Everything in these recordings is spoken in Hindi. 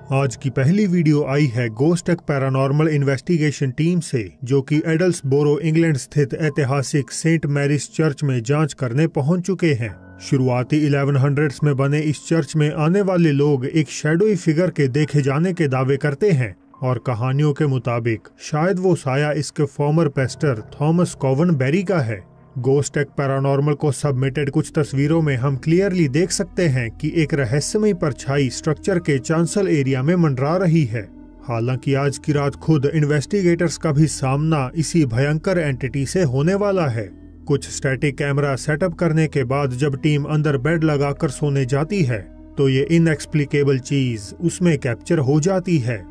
आज की पहली वीडियो आई है ghost tech paranormal investigation team से, जो कि एडल्सबोरो इंग्लैंड स्थित ऐतिहासिक सेंट मैरीज चर्च में जांच करने पहुंच चुके हैं। शुरुआती 1100s में बने इस चर्च में आने वाले लोग एक शैडोई फिगर के देखे जाने के दावे करते हैं और कहानियों के मुताबिक शायद वो साया इसके फॉर्मर पेस्टर थॉमस कॉवन बेरी का है। घोस्ट टेक पैरानॉर्मल को सबमिटेड कुछ तस्वीरों में हम क्लियरली देख सकते हैं कि एक रहस्यमय परछाई स्ट्रक्चर के चांसल एरिया में मंडरा रही है। हालांकि आज की रात खुद इन्वेस्टिगेटर्स का भी सामना इसी भयंकर एंटिटी से होने वाला है। कुछ स्टैटिक कैमरा सेटअप करने के बाद जब टीम अंदर बेड लगाकर सोने जाती है तो ये इनएक्सप्लिकेबल चीज उसमें कैप्चर हो जाती है।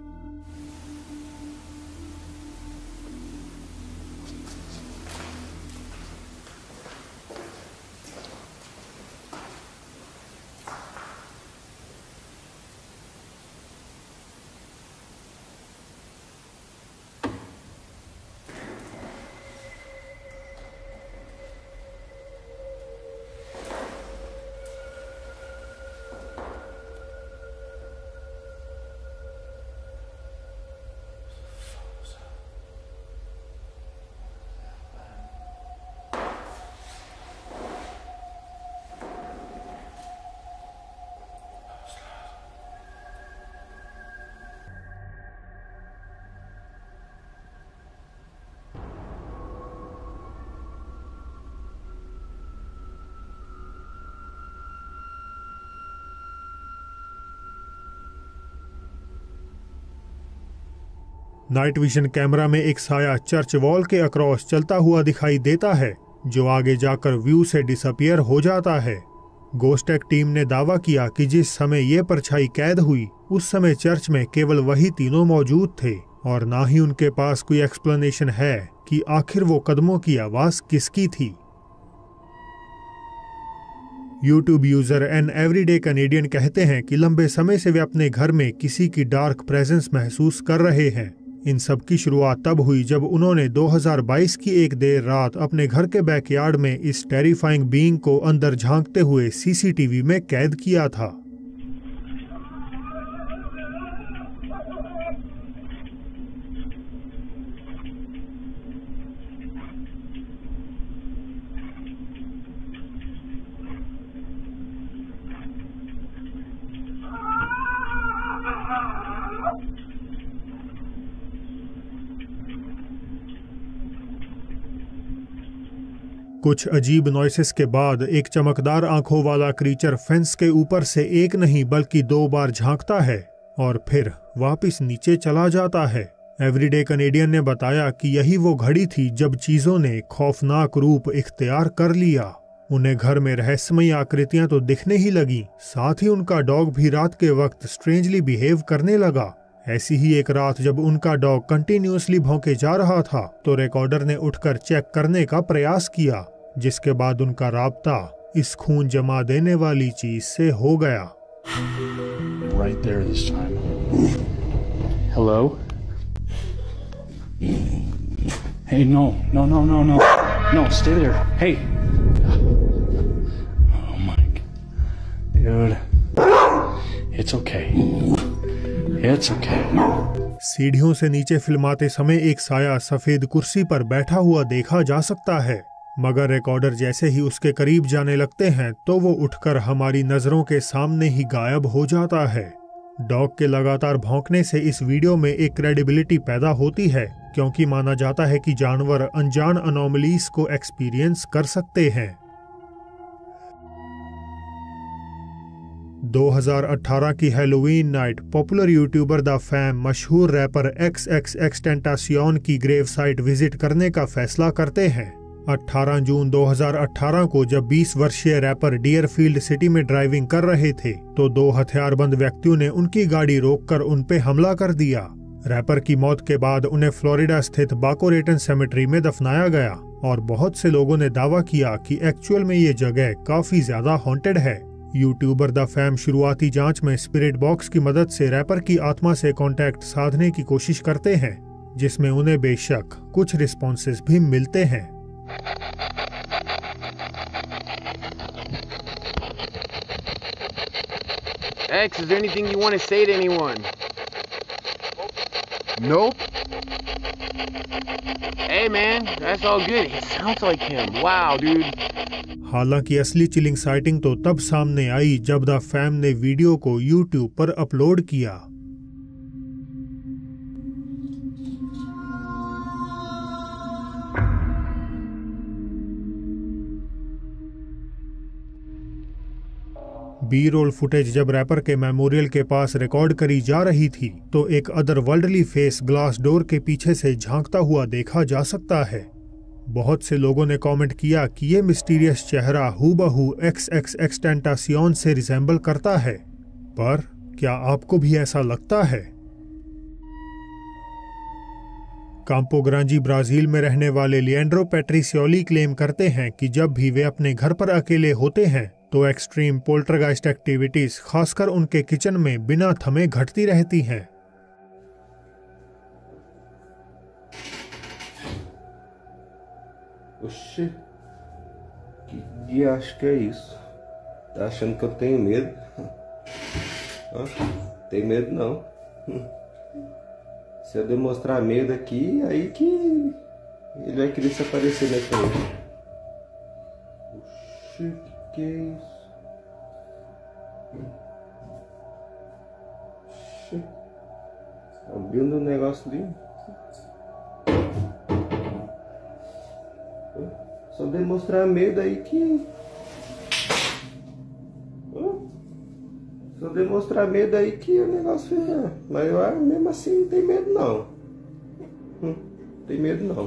नाइट विजन कैमरा में एक साया चर्च वॉल के अक्रॉस चलता हुआ दिखाई देता है, जो आगे जाकर व्यू से डिसअपियर हो जाता है। घोस्ट टेक टीम ने दावा किया कि जिस समय ये परछाई कैद हुई उस समय चर्च में केवल वही तीनों मौजूद थे और ना ही उनके पास कोई एक्सप्लेनेशन है कि आखिर वो कदमों की आवाज किसकी थी। YouTube user an everyday Canadian कहते हैं कि लंबे समय से वे अपने घर में किसी की डार्क प्रेजेंस महसूस कर रहे हैं। इन सब की शुरुआत तब हुई जब उन्होंने 2022 की एक देर रात अपने घर के बैकयार्ड में इस टेरिफाइंग बीइंग को अंदर झांकते हुए CCTV में कैद किया था। कुछ अजीब नॉइसेस के बाद एक चमकदार आंखों वाला क्रीचर फेंस के ऊपर से एक नहीं बल्कि 2 बार झांकता है और फिर वापस नीचे चला जाता है। एवरीडे कैनेडियन ने बताया कि यही वो घड़ी थी जब चीजों ने खौफनाक रूप इख्तियार कर लिया। उन्हें घर में रहस्यमयी आकृतियां तो दिखने ही लगी, साथ ही उनका डॉग भी रात के वक्त स्ट्रेंजली बिहेव करने लगा। ऐसी ही एक रात जब उनका डॉग कंटिन्यूअसली भौंके जा रहा था तो रिकॉर्डर ने उठकर चेक करने का प्रयास किया, जिसके बाद उनका राब्ता इस खून जमा देने वाली चीज से हो गया। Right there this time. Hello? Hey, no, no, no, no, no. No, stay there. Hey. Oh my God. Dude. It's okay. It's okay. सीढ़ियों से नीचे फिल्माते समय एक साया सफेद कुर्सी पर बैठा हुआ देखा जा सकता है, मगर रिकॉर्डर जैसे ही उसके करीब जाने लगते हैं तो वो उठकर हमारी नजरों के सामने ही गायब हो जाता है। डॉग के लगातार भौंकने से इस वीडियो में एक क्रेडिबिलिटी पैदा होती है, क्योंकि माना जाता है कि जानवर अनजान अनोमलीज को एक्सपीरियंस कर सकते हैं। 2018 की Halloween night popular YouTuber the fam मशहूर रैपर XXXTentacion की ग्रेव साइट विजिट करने का फैसला करते हैं। 18 जून 2018 को जब 20 वर्षीय रैपर डियरफील्ड सिटी में ड्राइविंग कर रहे थे तो 2 हथियारबंद व्यक्तियों ने उनकी गाड़ी रोककर उन पे हमला कर दिया। रैपर की मौत के बाद उन्हें फ्लोरिडा स्थित बाको रेटन सेमेट्री में दफनाया गया और बहुत से लोगों ने दावा किया कि एक्चुअल में ये जगह काफी ज्यादा हॉन्टेड है। यूट्यूबर द फैम शुरुआती जांच में स्पिरिट बॉक्स की मदद से रैपर की आत्मा से कांटेक्ट साधने की कोशिश करते हैं, जिसमें उन्हें बेशक कुछ रिस्पॉन्सेस भी मिलते हैं। X, is there anything you want to say to anyone? Nope. Hey man, that's all good. It sounds like him. Wow, dude. हालांकि असली चिलिंग साइटिंग तो तब सामने आई जब द फैम ने वीडियो को YouTube पर अपलोड किया। बी रोल फुटेज जब रैपर के मेमोरियल के पास रिकॉर्ड करी जा रही थी तो एक अदरवर्ल्डली फेस ग्लास डोर के पीछे से झांकता हुआ देखा जा सकता है। बहुत से लोगों ने कमेंट किया कि ये मिस्टीरियस चेहरा हूबहू XXXTentacion से रिजेंबल करता है, पर क्या आपको भी ऐसा लगता है? काम्पो ग्रांजी ब्राजील में रहने वाले लिएंड्रो पेट्रिसियोली क्लेम करते हैं कि जब भी वे अपने घर पर अकेले होते हैं तो एक्सट्रीम पोल्टरगाइस्ट एक्टिविटीज खासकर उनके किचन में बिना थमे घटती रहती हैं। Oxi, que diacho que é isso? Tá achando que eu tenho medo? Hã? Tem medo não. Se eu demonstrar medo aqui, aí que ele vai querer se aparecer na frente. Oxi, que é isso? Oxi, abrindo um negócio ali. Só demonstrar medo aí que... Só demonstrar medo aí que o negócio fica... Mas eu mesmo assim não tem medo não. Não tem medo não.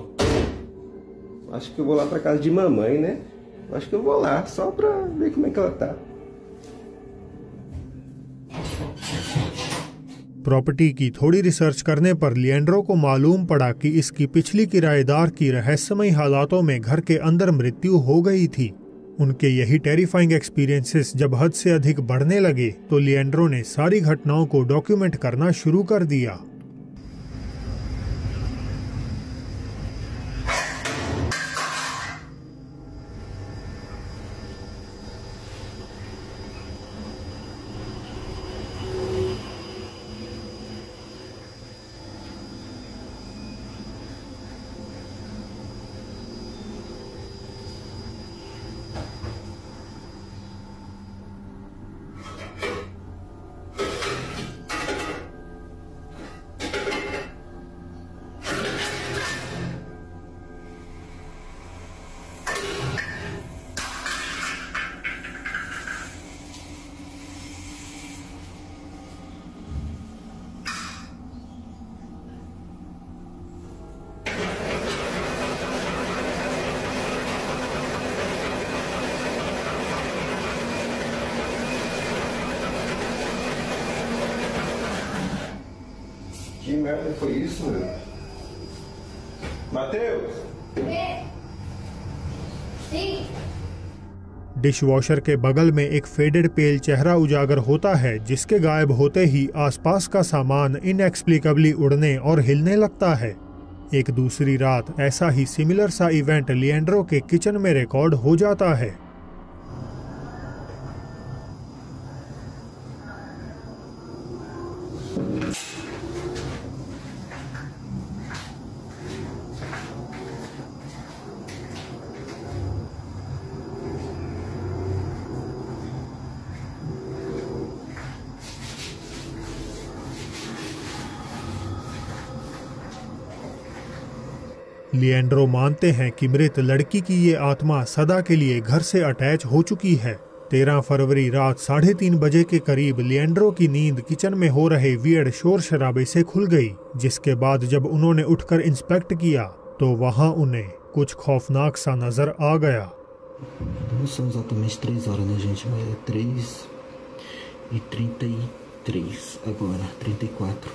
Acho que eu vou lá pra casa de mamãe, né? Acho que eu vou lá, só pra ver como é que ela tá. Property की थोड़ी रिसर्च करने पर लिएंड्रो को मालूम पड़ा कि इसकी पिछली किराएदार की रहस्यमयी हालातों में घर के अंदर मृत्यु हो गई थी। उनके यही टेरिफाइंग एक्सपीरियंसेस जब हद से अधिक बढ़ने लगे तो लिएंड्रो ने सारी घटनाओं को डॉक्यूमेंट करना शुरू कर दिया। Que merda foi isso, meu? Matheus! Dishwasher के बगल में एक फेडेड पेल चेहरा उजागर होता है जिसके गायब होते ही आसपास का सामान इनएक्सप्लिकेबली उड़ने और हिलने लगता है। एक दूसरी रात ऐसा ही सिमिलर सा इवेंट लिएंड्रो के किचन में रिकॉर्ड हो जाता है। लिएंड्रो मानते हैं कि मृत लड़की की ये आत्मा सदा के लिए घर से अटैच हो चुकी है। 13 फरवरी रात 3:30 बजे के करीब लिएंड्रो की नींद किचन में हो रहे वियर्ड शोर शराबे से खुल गई, जिसके बाद जब उन्होंने उठकर इंस्पेक्ट किया तो वहां उन्हें कुछ खौफनाक सा नजर आ गया। Não são exatamente 3 horas, né, gente? É 3:33 agora, 34.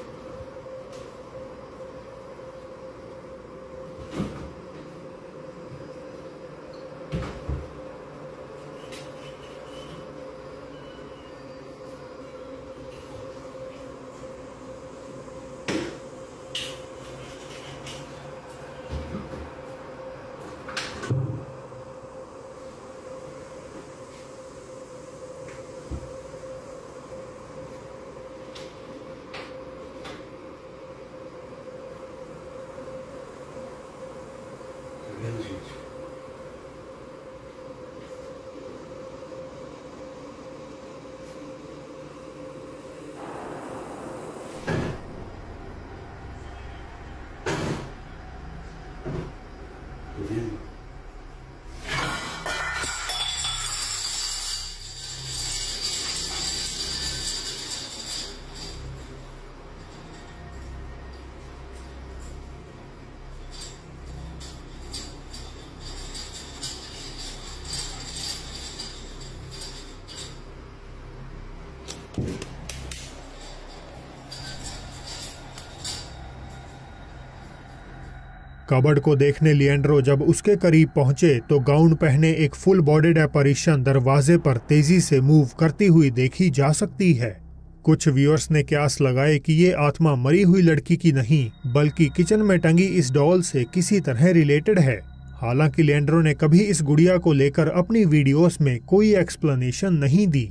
Cupboard को देखने लिएंड्रो जब उसके करीब पहुंचे तो गाउन पहने एक फुल बॉडीड एपरिशन दरवाजे पर तेजी से मूव करती हुई देखी जा सकती है। कुछ व्यूअर्स ने क्यास लगाए कि ये आत्मा मरी हुई लड़की की नहीं बल्कि किचन में टंगी इस डॉल से किसी तरह रिलेटेड है। हालांकि लिएंड्रो ने कभी इस गुड़िया को लेकर अपनी वीडियोस में कोई एक्सप्लेनेशन नहीं दी।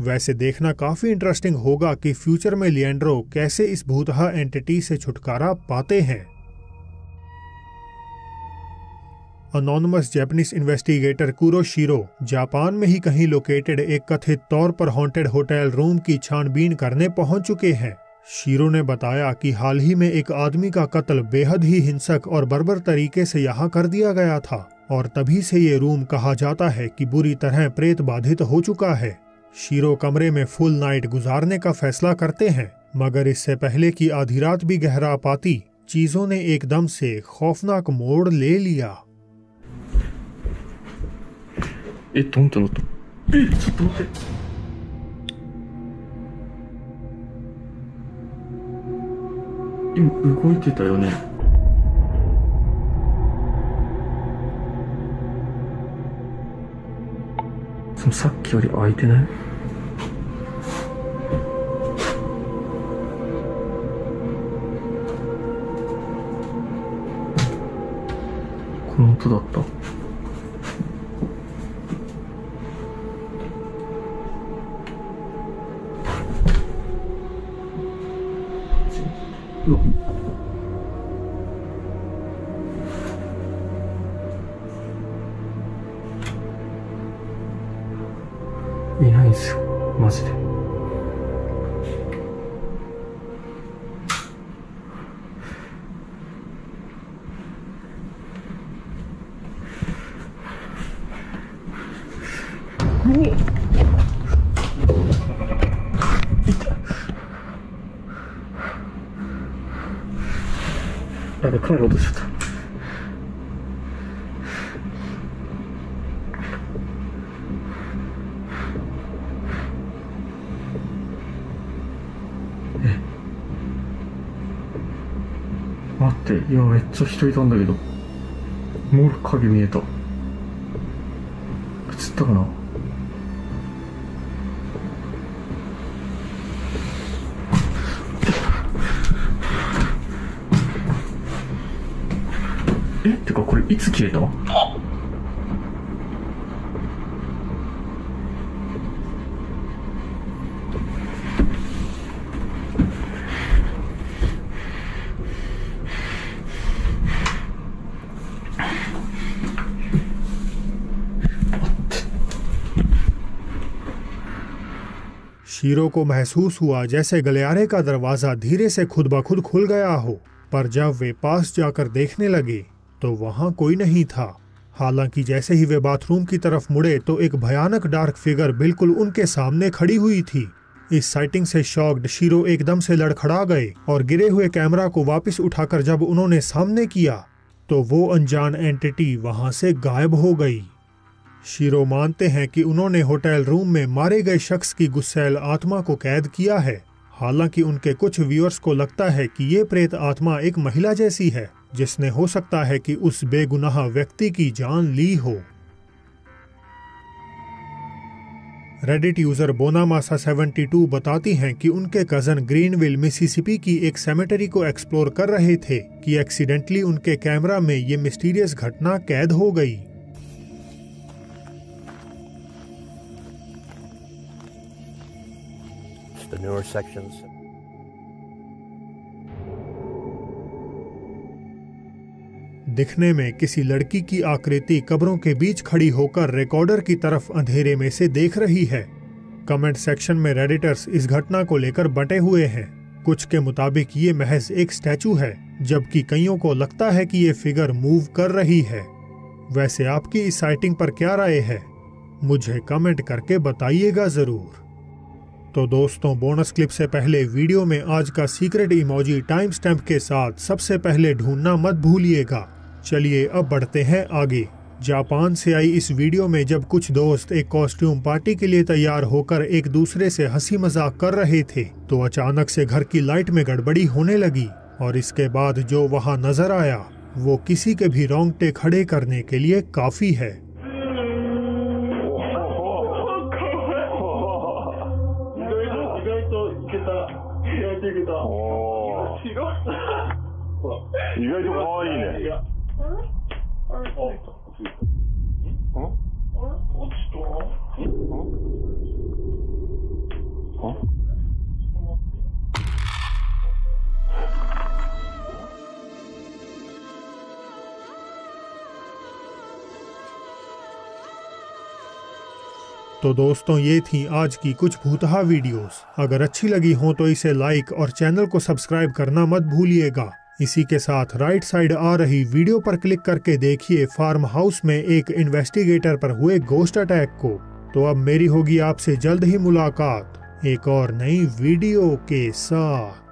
वैसे देखना काफी इंटरेस्टिंग होगा कि फ्यूचर में लिएंड्रो कैसे इस भूतहा एंटिटी से छुटकारा पाते हैं। अनोनिमस जापानीज इन्वेस्टिगेटर कुरोशिरो जापान में ही कहीं लोकेटेड एक कथित तौर पर हॉन्टेड होटल रूम की छानबीन करने पहुंच चुके हैं। शीरो ने बताया कि हाल ही में एक आदमी का कत्ल बेहद ही हिंसक और बर्बर तरीके से यहाँ कर दिया गया था और तभी से ये रूम कहा जाता है कि बुरी तरह प्रेत बाधित हो चुका है। शीरो कमरे में फुल नाइट गुजारने का फैसला करते हैं, मगर इससे पहले कि आधी रात भी गहरा पाती चीजों ने एकदम से खौफनाक मोड़ ले लिया। え、トンってなった。え、ちょっと待って。今動いてたよね。そのさっきより開いてない？この音だった。うわ。いないんすよ、マジで。やべ、帰ろうとしちゃった。待って、今めっちゃ人いたんだけど、もう影見えた。映ったかな。え、てかこれいつ消えた？शीरो को महसूस हुआ जैसे गलियारे का दरवाजा धीरे से खुद ब खुद खुल गया हो, पर जब वे पास जाकर देखने लगे तो वहां कोई नहीं था। हालांकि जैसे ही वे बाथरूम की तरफ मुड़े तो एक भयानक डार्क फिगर बिल्कुल उनके सामने खड़ी हुई थी। इस साइटिंग से शॉक्ड शीरो एकदम से लड़खड़ा गए और गिरे हुए कैमरा को वापस उठाकर जब उन्होंने सामने किया तो वो अनजान एंटिटी वहां से गायब हो गई। शीरो मानते हैं कि उन्होंने होटल रूम में मारे गए शख्स की गुस्सैल आत्मा को कैद किया है। हालांकि उनके कुछ व्यूअर्स को लगता है कि ये प्रेत आत्मा एक महिला जैसी है जिसने हो सकता है कि उस बेगुनाह व्यक्ति की जान ली हो। रेडिट यूजर बोनामासा 72 बताती हैं कि उनके कजन ग्रीनविल मिसिसिपी की एक सेमेटरी को एक्सप्लोर कर रहे थे कि एक्सीडेंटली उनके कैमरा में ये मिस्टीरियस घटना कैद हो गई। The newer sections. दिखने में किसी लड़की की आकृति कब्रों के बीच खड़ी होकर रिकॉर्डर की तरफ अंधेरे में से देख रही है। कमेंट सेक्शन में रेडिटर्स इस घटना को लेकर बंटे हुए हैं। कुछ के मुताबिक ये महज एक स्टैचू है, जबकि कईयों को लगता है कि ये फिगर मूव कर रही है। वैसे आपकी इस साइटिंग पर क्या राय है, मुझे कमेंट करके बताइएगा जरूर। तो दोस्तों, बोनस क्लिप से पहले वीडियो में आज का सीक्रेट इमोजी टाइम स्टैम्प के साथ सबसे पहले ढूंढना मत भूलिएगा। चलिए अब बढ़ते हैं आगे। जापान से आई इस वीडियो में जब कुछ दोस्त एक कॉस्ट्यूम पार्टी के लिए तैयार होकर एक दूसरे से हंसी मजाक कर रहे थे तो अचानक से घर की लाइट में गड़बड़ी होने लगी और इसके बाद जो वहां नजर आया वो किसी के भी रोंगटे खड़े करने के लिए काफी है। तो दोस्तों, ये थी आज की कुछ भूतहा वीडियोस। अगर अच्छी लगी हो तो इसे लाइक और चैनल को सब्सक्राइब करना मत भूलिएगा। इसी के साथ राइट साइड आ रही वीडियो पर क्लिक करके देखिए फार्म हाउस में एक इन्वेस्टिगेटर पर हुए गोस्ट अटैक को। तो अब मेरी होगी आपसे जल्द ही मुलाकात एक और नई वीडियो के साथ।